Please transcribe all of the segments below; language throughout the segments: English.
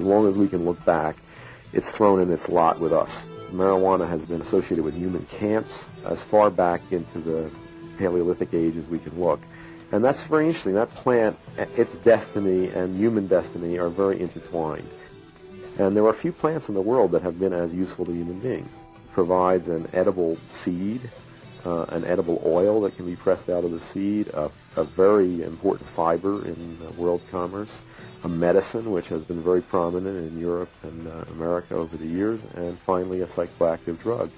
as long as we can look back, it's thrown in its lot with us. Marijuana has been associated with human camps as far back into the Paleolithic age as we can look. And that's very interesting. That plant, its destiny and human destiny are very intertwined. And there are few plants in the world that have been as useful to human beings. It provides an edible seed, an edible oil that can be pressed out of the seed, a very important fiber in world commerce, a medicine which has been very prominent in Europe and America over the years, and finally a psychoactive drug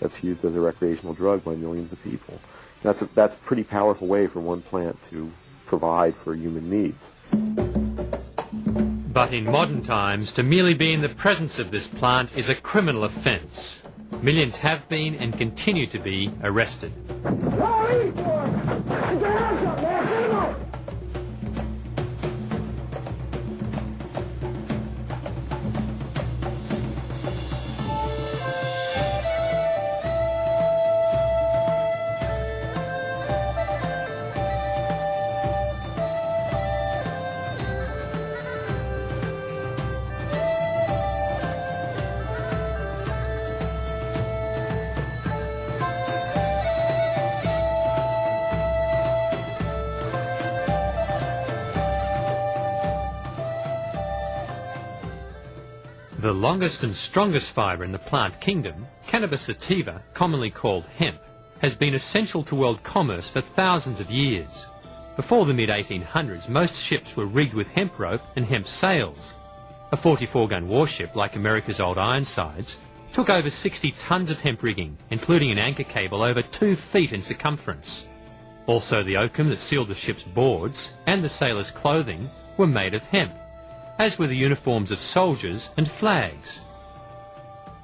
that's used as a recreational drug by millions of people. That's a pretty powerful way for one plant to provide for human needs. But in modern times, to merely be in the presence of this plant is a criminal offence. Millions have been and continue to be arrested. The longest and strongest fibre in the plant kingdom, Cannabis sativa, commonly called hemp, has been essential to world commerce for thousands of years. Before the mid-1800s, most ships were rigged with hemp rope and hemp sails. A 44-gun warship, like America's old Ironsides, took over 60 tons of hemp rigging, including an anchor cable over 2 feet in circumference. Also, the oakum that sealed the ship's boards and the sailors' clothing were made of hemp, as were the uniforms of soldiers and flags.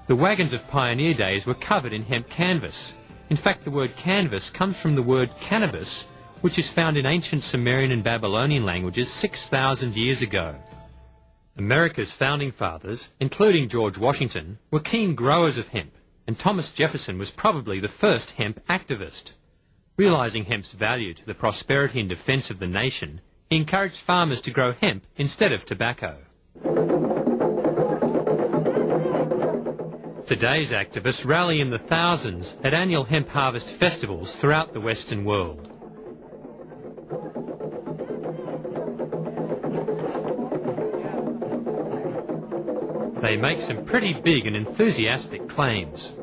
The wagons of pioneer days were covered in hemp canvas. In fact, the word canvas comes from the word cannabis, which is found in ancient Sumerian and Babylonian languages 6,000 years ago. America's founding fathers, including George Washington, were keen growers of hemp, and Thomas Jefferson was probably the first hemp activist. Realising hemp's value to the prosperity and defence of the nation, he encouraged farmers to grow hemp instead of tobacco. Today's activists rally in the thousands at annual hemp harvest festivals throughout the Western world. They make some pretty big and enthusiastic claims.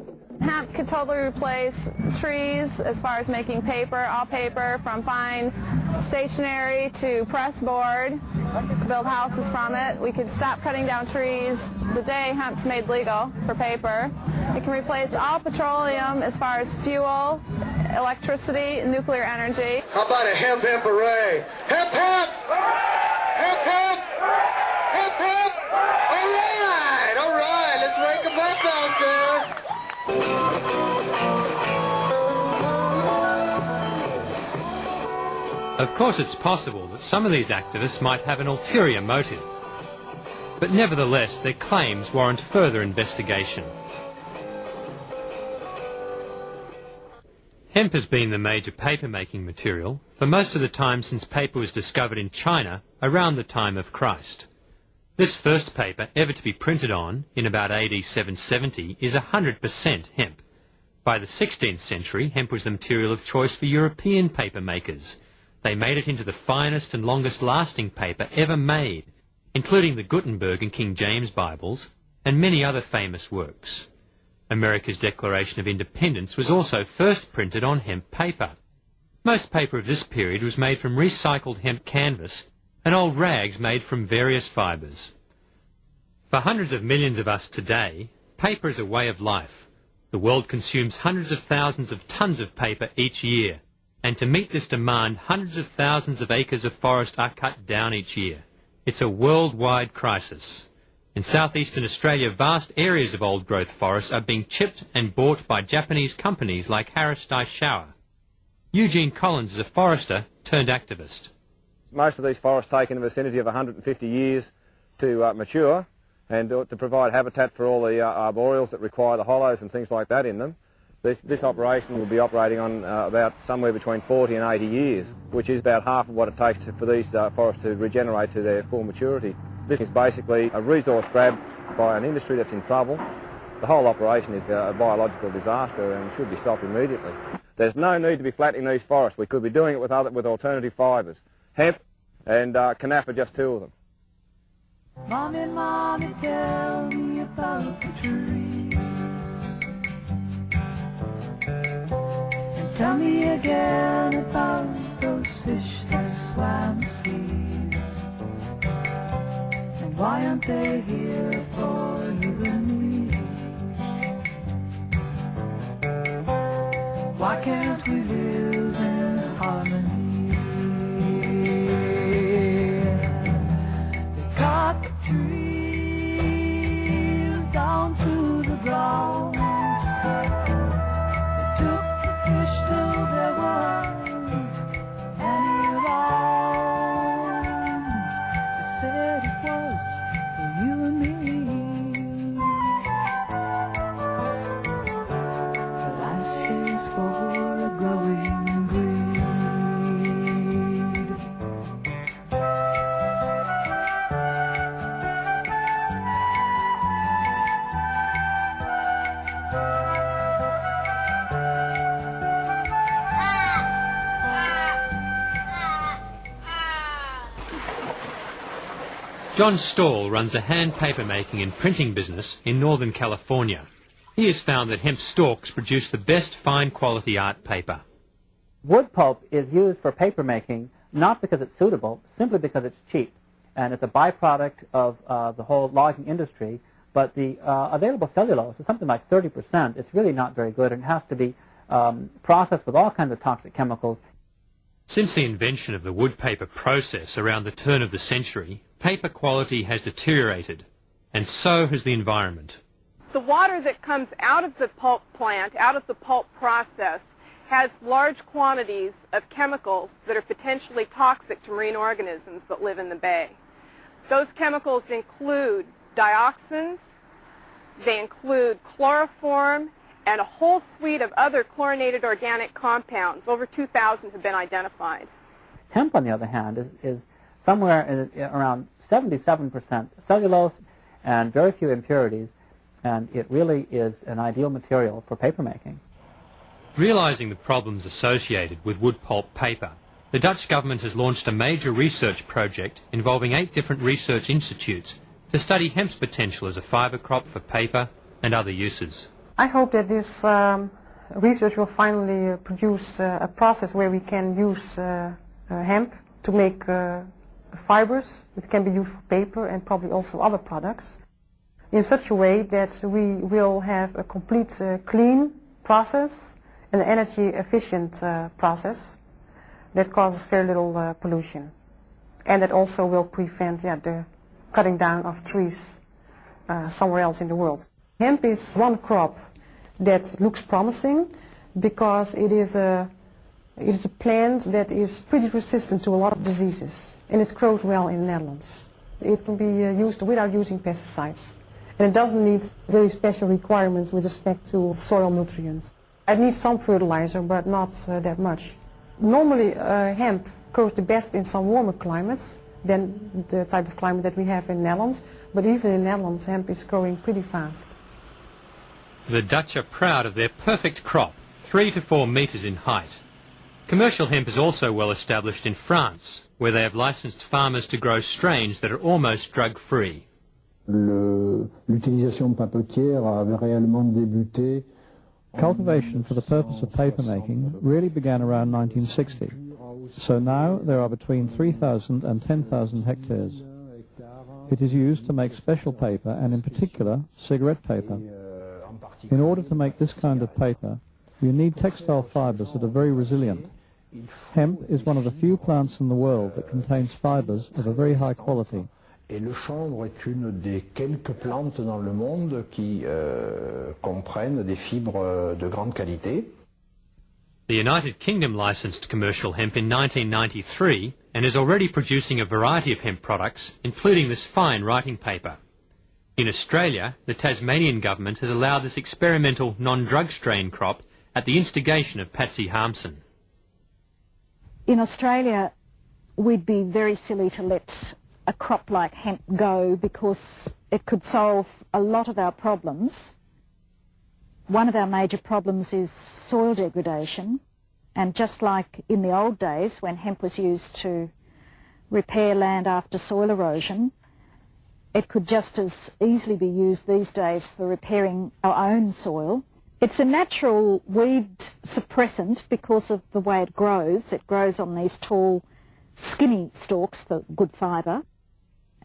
Hemp could totally replace trees as far as making paper, all paper, from fine stationery to press board, build houses from it. We could stop cutting down trees the day hemp's made legal for paper. It can replace all petroleum as far as fuel, electricity, nuclear energy. How about a hemp hooray? Hemp hemp! Hemp hemp! Hemp hemp! All right, let's wake them up out there. Of course, it's possible that some of these activists might have an ulterior motive, but nevertheless their claims warrant further investigation. Hemp has been the major paper-making material for most of the time since paper was discovered in China around the time of Christ. This first paper ever to be printed on, in about AD 770, is 100% hemp. By the 16th century, hemp was the material of choice for European paper makers. They made it into the finest and longest-lasting paper ever made, including the Gutenberg and King James Bibles, and many other famous works. America's Declaration of Independence was also first printed on hemp paper. Most paper of this period was made from recycled hemp canvas and old rags made from various fibres. For hundreds of millions of us today, paper is a way of life. The world consumes hundreds of thousands of tons of paper each year, and to meet this demand, hundreds of thousands of acres of forest are cut down each year. It's a worldwide crisis. In southeastern Australia, vast areas of old-growth forests are being chipped and bought by Japanese companies like Harris Daishowa. Eugene Collins is a forester turned activist. Most of these forests take in the vicinity of 150 years to mature and to provide habitat for all the arboreals that require the hollows and things like that in them. This operation will be operating on about somewhere between 40 and 80 years, which is about half of what it takes for these forests to regenerate to their full maturity. This is basically a resource grab by an industry that's in trouble. The whole operation is a biological disaster and should be stopped immediately. There's no need to be flattening these forests. We could be doing it with alternative fibres. Hemp and Hennep are just two of them. Mommy, Mommy, tell me about the trees. And tell me again about those fish that swam the seas. And why aren't they here for you and me? Why can't we live in harmony? They cut the trees down to the ground. They took the fish till there weren't any around. They said it was for you and me. For a growing breed. John Stall runs a hand paper making and printing business in Northern California. He has found that hemp stalks produce the best fine quality art paper. Wood pulp is used for paper making not because it's suitable, simply because it's cheap. And it's a byproduct of the whole logging industry. But the available cellulose is something like 30%. It's really not very good and has to be processed with all kinds of toxic chemicals. Since the invention of the wood paper process around the turn of the century, paper quality has deteriorated, and so has the environment. The water that comes out of the pulp plant, out of the pulp process, has large quantities of chemicals that are potentially toxic to marine organisms that live in the bay. Those chemicals include dioxins, they include chloroform, and a whole suite of other chlorinated organic compounds. Over 2,000 have been identified. Hemp, on the other hand, is somewhere around 77% cellulose and very few impurities. And it really is an ideal material for paper making. Realising the problems associated with wood pulp paper, the Dutch government has launched a major research project involving 8 different research institutes to study hemp's potential as a fibre crop for paper and other uses. I hope that this research will finally produce a process where we can use hemp to make fibres that can be used for paper and probably also other products, in such a way that we will have a complete clean process and an energy efficient process that causes very little pollution, and that also will prevent the cutting down of trees somewhere else in the world. Hemp is one crop that looks promising because it is a plant that is pretty resistant to a lot of diseases, and it grows well in the Netherlands. It can be used without using pesticides. And it doesn't need very special requirements with respect to soil nutrients. It needs some fertilizer, but not that much. Normally, hemp grows the best in some warmer climates than the type of climate that we have in the Netherlands. But even in the Netherlands, hemp is growing pretty fast. The Dutch are proud of their perfect crop, 3 to 4 metres in height. Commercial hemp is also well established in France, where they have licensed farmers to grow strains that are almost drug-free. L'utilisation papotière avait réellement débuté. Cultivation for the purpose of papermaking really began around 1960. So now there are between 3,000 and 10,000 hectares. It is used to make special paper, and in particular cigarette paper. In order to make this kind of paper, you need textile fibers that are very resilient. Hemp is one of the few plants in the world that contains fibers of a very high quality. Et le chanvre est une des quelques plantes dans le monde qui comprennent des fibres de grande qualité. The United Kingdom licensed commercial hemp in 1993 and is already producing a variety of hemp products, including this fine writing paper. In Australia, the Tasmanian government has allowed this experimental non-drug strain crop at the instigation of Patsy Harmson. In Australia, we'd be very silly to let a crop like hemp go because it could solve a lot of our problems. One of our major problems is soil degradation, and just like in the old days when hemp was used to repair land after soil erosion, it could just as easily be used these days for repairing our own soil. It's a natural weed suppressant because of the way it grows. It grows on these tall, skinny stalks for good fibre,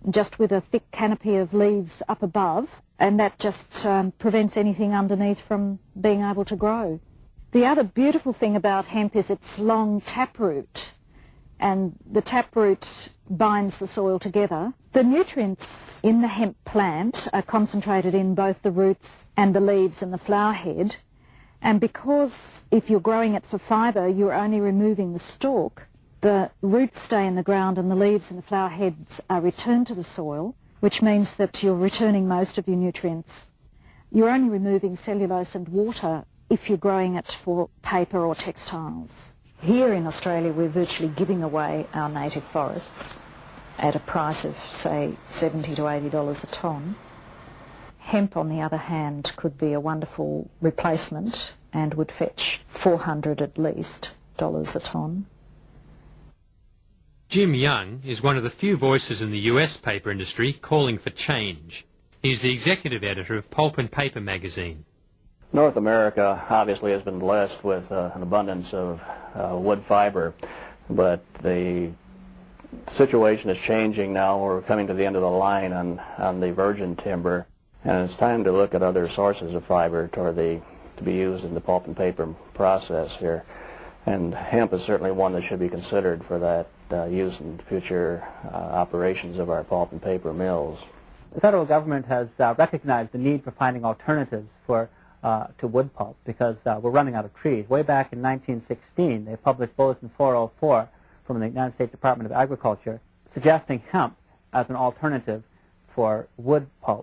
just with a thick canopy of leaves up above, and that just prevents anything underneath from being able to grow. The other beautiful thing about hemp is its long taproot, and the taproot binds the soil together. The nutrients in the hemp plant are concentrated in both the roots and the leaves and the flower head, and because if you're growing it for fibre, you're only removing the stalk, the roots stay in the ground and the leaves and the flower heads are returned to the soil, which means that you're returning most of your nutrients. You're only removing cellulose and water if you're growing it for paper or textiles. Here in Australia, we're virtually giving away our native forests at a price of, say, $70 to $80 a tonne. Hemp, on the other hand, could be a wonderful replacement and would fetch $400 at least a tonne. Jim Young is one of the few voices in the US paper industry calling for change. He's the executive editor of Pulp and Paper magazine. North America obviously has been blessed with an abundance of wood fiber, but the situation is changing now. We're coming to the end of the line on the virgin timber, and it's time to look at other sources of fiber to be used in the pulp and paper process here. And hemp is certainly one that should be considered for that use in future operations of our pulp and paper mills. The federal government has recognized the need for finding alternatives to wood pulp because we're running out of trees. Way back in 1916, they published Bulletin 404 from the United States Department of Agriculture suggesting hemp as an alternative for wood pulp.